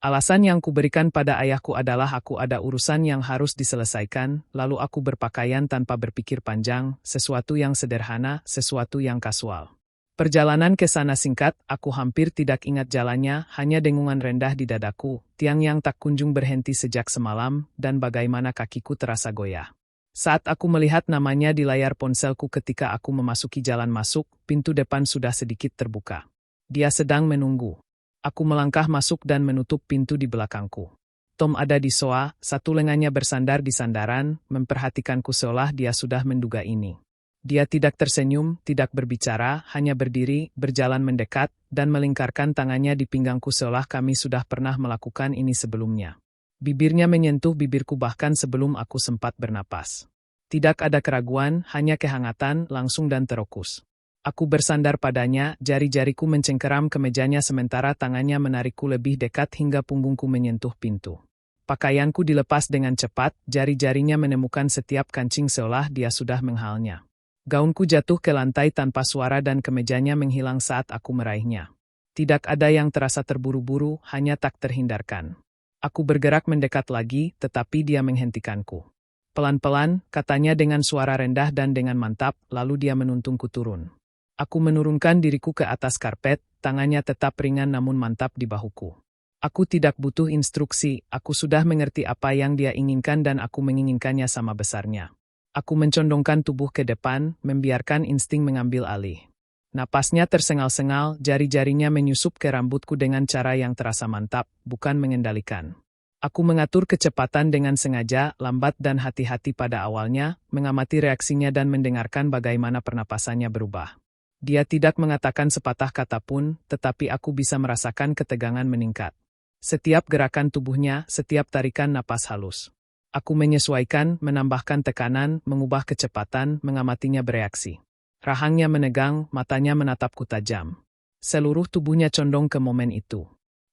Alasan yang kuberikan pada ayahku adalah aku ada urusan yang harus diselesaikan, lalu aku berpakaian tanpa berpikir panjang, sesuatu yang sederhana, sesuatu yang kasual. Perjalanan ke sana singkat, aku hampir tidak ingat jalannya, hanya dengungan rendah di dadaku, tiang yang tak kunjung berhenti sejak semalam, dan bagaimana kakiku terasa goyah. Saat aku melihat namanya di layar ponselku ketika aku memasuki jalan masuk, pintu depan sudah sedikit terbuka. Dia sedang menunggu. Aku melangkah masuk dan menutup pintu di belakangku. Tom ada di soa, satu lengannya bersandar di sandaran, memperhatikanku seolah dia sudah menduga ini. Dia tidak tersenyum, tidak berbicara, hanya berdiri, berjalan mendekat, dan melingkarkan tangannya di pinggangku seolah kami sudah pernah melakukan ini sebelumnya. Bibirnya menyentuh bibirku bahkan sebelum aku sempat bernapas. Tidak ada keraguan, hanya kehangatan, langsung dan terokus. Aku bersandar padanya, jari-jariku mencengkeram ke mejanya sementara tangannya menarikku lebih dekat hingga punggungku menyentuh pintu. Pakaianku dilepas dengan cepat, jari-jarinya menemukan setiap kancing seolah dia sudah menghalnya. Gaunku jatuh ke lantai tanpa suara dan kemejanya menghilang saat aku meraihnya. Tidak ada yang terasa terburu-buru, hanya tak terhindarkan. Aku bergerak mendekat lagi, tetapi dia menghentikanku. Pelan-pelan, katanya dengan suara rendah dan dengan mantap, lalu dia menuntungku turun. Aku menurunkan diriku ke atas karpet, tangannya tetap ringan namun mantap di bahuku. Aku tidak butuh instruksi, aku sudah mengerti apa yang dia inginkan dan aku menginginkannya sama besarnya. Aku mencondongkan tubuh ke depan, membiarkan insting mengambil alih. Napasnya tersengal-sengal, jari-jarinya menyusup ke rambutku dengan cara yang terasa mantap, bukan mengendalikan. Aku mengatur kecepatan dengan sengaja, lambat dan hati-hati pada awalnya, mengamati reaksinya dan mendengarkan bagaimana pernapasannya berubah. Dia tidak mengatakan sepatah kata pun, tetapi aku bisa merasakan ketegangan meningkat. Setiap gerakan tubuhnya, setiap tarikan napas halus. Aku menyesuaikan, menambahkan tekanan, mengubah kecepatan, mengamatinya bereaksi. Rahangnya menegang, matanya menatapku tajam. Seluruh tubuhnya condong ke momen itu.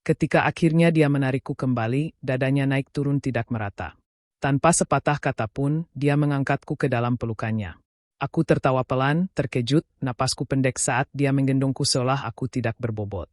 Ketika akhirnya dia menarikku kembali, dadanya naik turun tidak merata. Tanpa sepatah kata pun, dia mengangkatku ke dalam pelukannya. Aku tertawa pelan, terkejut, napasku pendek saat dia menggendongku seolah aku tidak berbobot.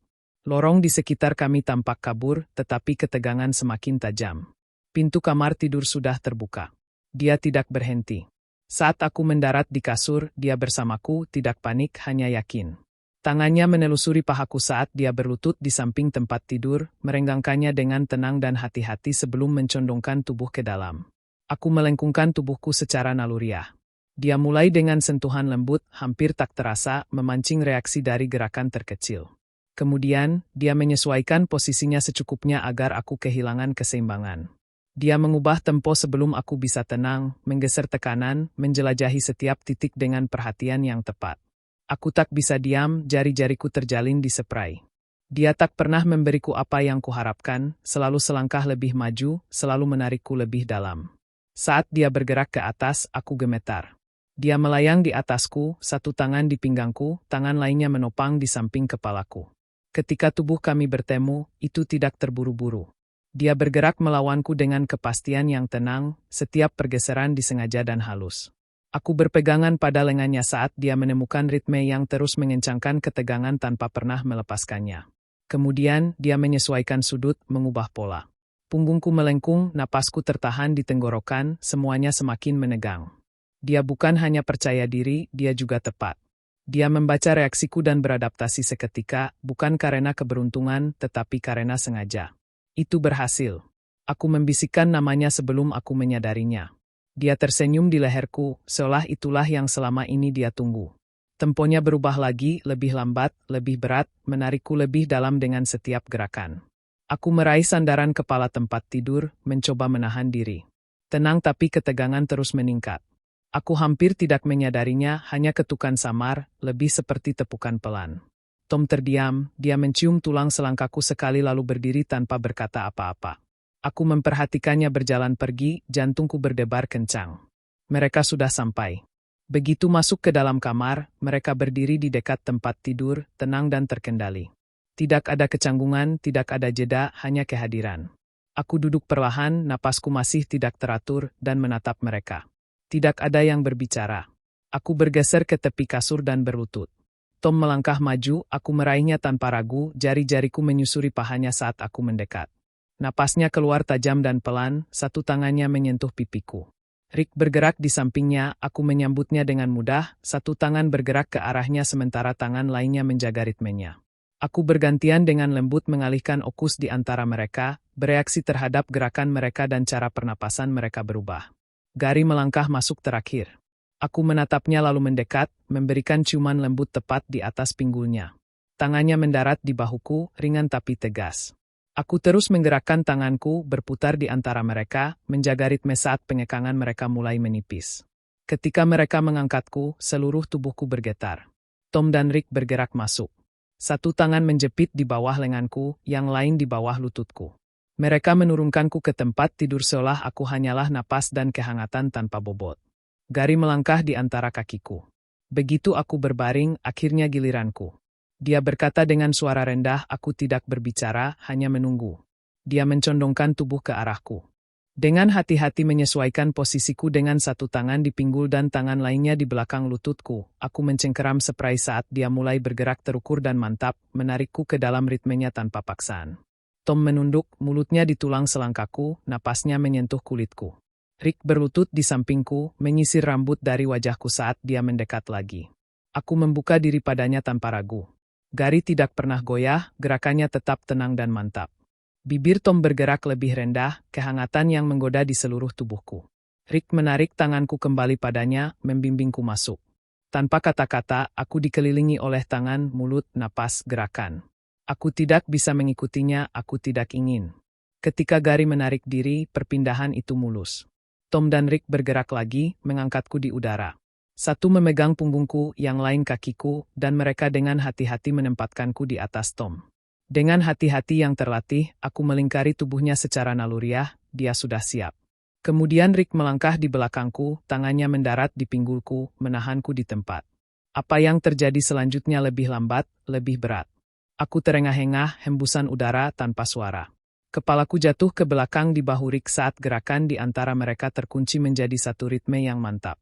Lorong di sekitar kami tampak kabur, tetapi ketegangan semakin tajam. Pintu kamar tidur sudah terbuka. Dia tidak berhenti. Saat aku mendarat di kasur, dia bersamaku, tidak panik, hanya yakin. Tangannya menelusuri pahaku saat dia berlutut di samping tempat tidur, merenggangkannya dengan tenang dan hati-hati sebelum mencondongkan tubuh ke dalam. Aku melengkungkan tubuhku secara naluriah. Dia mulai dengan sentuhan lembut, hampir tak terasa, memancing reaksi dari gerakan terkecil. Kemudian, dia menyesuaikan posisinya secukupnya agar aku kehilangan keseimbangan. Dia mengubah tempo sebelum aku bisa tenang, menggeser tekanan, menjelajahi setiap titik dengan perhatian yang tepat. Aku tak bisa diam, jari-jariku terjalin di spray. Dia tak pernah memberiku apa yang kuharapkan, selalu selangkah lebih maju, selalu menarikku lebih dalam. Saat dia bergerak ke atas, aku gemetar. Dia melayang di atasku, satu tangan di pinggangku, tangan lainnya menopang di samping kepalaku. Ketika tubuh kami bertemu, itu tidak terburu-buru. Dia bergerak melawanku dengan kepastian yang tenang, setiap pergeseran disengaja dan halus. Aku berpegangan pada lengannya saat dia menemukan ritme yang terus mengencangkan ketegangan tanpa pernah melepaskannya. Kemudian, dia menyesuaikan sudut, mengubah pola. Punggungku melengkung, napasku tertahan di tenggorokan, semuanya semakin menegang. Dia bukan hanya percaya diri, dia juga tepat. Dia membaca reaksiku dan beradaptasi seketika, bukan karena keberuntungan, tetapi karena sengaja. Itu berhasil. Aku membisikkan namanya sebelum aku menyadarinya. Dia tersenyum di leherku, seolah itulah yang selama ini dia tunggu. Temponya berubah lagi, lebih lambat, lebih berat, menarikku lebih dalam dengan setiap gerakan. Aku meraih sandaran kepala tempat tidur, mencoba menahan diri. Tenang tapi ketegangan terus meningkat. Aku hampir tidak menyadarinya, hanya ketukan samar, lebih seperti tepukan pelan. Tom terdiam, dia mencium tulang selangkaku sekali lalu berdiri tanpa berkata apa-apa. Aku memperhatikannya berjalan pergi, jantungku berdebar kencang. Mereka sudah sampai. Begitu masuk ke dalam kamar, mereka berdiri di dekat tempat tidur, tenang dan terkendali. Tidak ada kecanggungan, tidak ada jeda, hanya kehadiran. Aku duduk perlahan, napasku masih tidak teratur, dan menatap mereka. Tidak ada yang berbicara. Aku bergeser ke tepi kasur dan berlutut. Tom melangkah maju, aku meraihnya tanpa ragu, jari-jariku menyusuri pahanya saat aku mendekat. Napasnya keluar tajam dan pelan, satu tangannya menyentuh pipiku. Rick bergerak di sampingnya, aku menyambutnya dengan mudah, satu tangan bergerak ke arahnya sementara tangan lainnya menjaga ritmenya. Aku bergantian dengan lembut mengalihkan fokus di antara mereka, bereaksi terhadap gerakan mereka dan cara pernapasan mereka berubah. Gary melangkah masuk terakhir. Aku menatapnya lalu mendekat, memberikan ciuman lembut tepat di atas pinggulnya. Tangannya mendarat di bahuku, ringan tapi tegas. Aku terus menggerakkan tanganku, berputar di antara mereka, menjaga ritme saat pengekangan mereka mulai menipis. Ketika mereka mengangkatku, seluruh tubuhku bergetar. Tom dan Rick bergerak masuk. Satu tangan menjepit di bawah lenganku, yang lain di bawah lututku. Mereka menurunkanku ke tempat tidur seolah aku hanyalah napas dan kehangatan tanpa bobot. Gary melangkah di antara kakiku. Begitu aku berbaring, akhirnya giliranku. Dia berkata dengan suara rendah, aku tidak berbicara, hanya menunggu. Dia mencondongkan tubuh ke arahku. Dengan hati-hati menyesuaikan posisiku dengan satu tangan di pinggul dan tangan lainnya di belakang lututku, aku mencengkeram spray saat dia mulai bergerak terukur dan mantap, menarikku ke dalam ritmenya tanpa paksaan. Tom menunduk, mulutnya di tulang selangkaku, napasnya menyentuh kulitku. Rick berlutut di sampingku, menyisir rambut dari wajahku saat dia mendekat lagi. Aku membuka diri padanya tanpa ragu. Gary tidak pernah goyah, gerakannya tetap tenang dan mantap. Bibir Tom bergerak lebih rendah, kehangatan yang menggoda di seluruh tubuhku. Rick menarik tanganku kembali padanya, membimbingku masuk. Tanpa kata-kata, aku dikelilingi oleh tangan, mulut, napas, gerakan. Aku tidak bisa mengikutinya, aku tidak ingin. Ketika Gary menarik diri, perpindahan itu mulus. Tom dan Rick bergerak lagi, mengangkatku di udara. Satu memegang punggungku, yang lain kakiku, dan mereka dengan hati-hati menempatkanku di atas Tom. Dengan hati-hati yang terlatih, aku melingkari tubuhnya secara naluriah, dia sudah siap. Kemudian Rick melangkah di belakangku, tangannya mendarat di pinggulku, menahanku di tempat. Apa yang terjadi selanjutnya lebih lambat, lebih berat. Aku terengah-engah, hembusan udara tanpa suara. Kepalaku jatuh ke belakang di bahu Rick saat gerakan di antara mereka terkunci menjadi satu ritme yang mantap.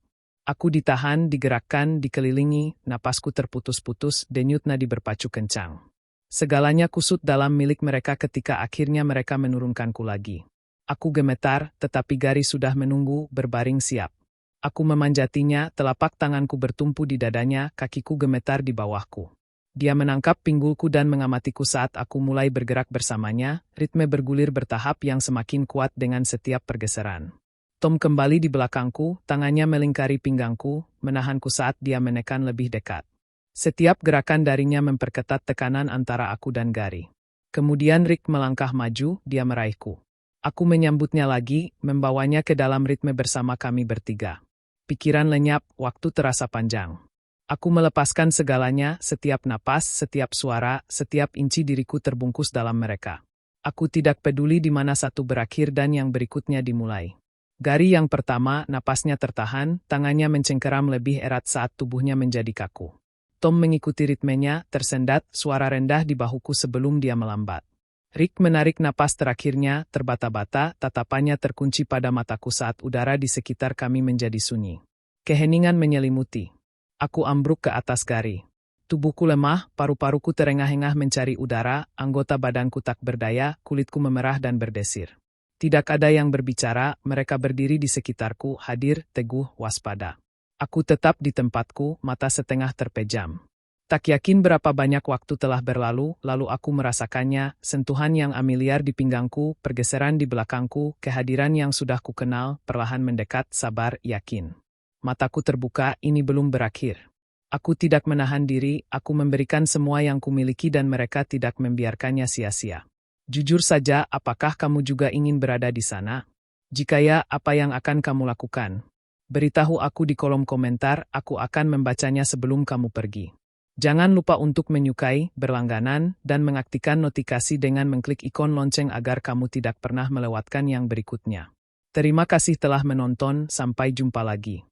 Aku ditahan, digerakkan, dikelilingi, napasku terputus-putus, denyut nadi berpacu kencang. Segalanya kusut dalam milik mereka ketika akhirnya mereka menurunkanku lagi. Aku gemetar, tetapi Gary sudah menunggu, berbaring siap. Aku memanjatinya, telapak tanganku bertumpu di dadanya, kakiku gemetar di bawahku. Dia menangkap pinggulku dan mengamatiku saat aku mulai bergerak bersamanya, ritme bergulir bertahap yang semakin kuat dengan setiap pergeseran. Tom kembali di belakangku, tangannya melingkari pinggangku, menahanku saat dia menekan lebih dekat. Setiap gerakan darinya memperketat tekanan antara aku dan Gary. Kemudian Rick melangkah maju, dia meraihku. Aku menyambutnya lagi, membawanya ke dalam ritme bersama kami bertiga. Pikiran lenyap, waktu terasa panjang. Aku melepaskan segalanya, setiap napas, setiap suara, setiap inci diriku terbungkus dalam mereka. Aku tidak peduli di mana satu berakhir dan yang berikutnya dimulai. Gary yang pertama, napasnya tertahan, tangannya mencengkeram lebih erat saat tubuhnya menjadi kaku. Tom mengikuti ritmenya, tersendat, suara rendah di bahuku sebelum dia melambat. Rick menarik napas terakhirnya, terbata-bata, tatapannya terkunci pada mataku saat udara di sekitar kami menjadi sunyi. Keheningan menyelimuti. Aku ambruk ke atas Gary. Tubuhku lemah, paru-paruku terengah-engah mencari udara, anggota badanku tak berdaya, kulitku memerah dan berdesir. Tidak ada yang berbicara, mereka berdiri di sekitarku, hadir, teguh, waspada. Aku tetap di tempatku, mata setengah terpejam. Tak yakin berapa banyak waktu telah berlalu, lalu aku merasakannya, sentuhan yang familiar di pinggangku, pergeseran di belakangku, kehadiran yang sudah kukenal, perlahan mendekat, sabar, yakin. Mataku terbuka, ini belum berakhir. Aku tidak menahan diri, aku memberikan semua yang kumiliki dan mereka tidak membiarkannya sia-sia. Jujur saja, apakah kamu juga ingin berada di sana? Jika ya, apa yang akan kamu lakukan? Beritahu aku di kolom komentar, aku akan membacanya sebelum kamu pergi. Jangan lupa untuk menyukai, berlangganan, dan mengaktifkan notifikasi dengan mengklik ikon lonceng agar kamu tidak pernah melewatkan yang berikutnya. Terima kasih telah menonton, sampai jumpa lagi.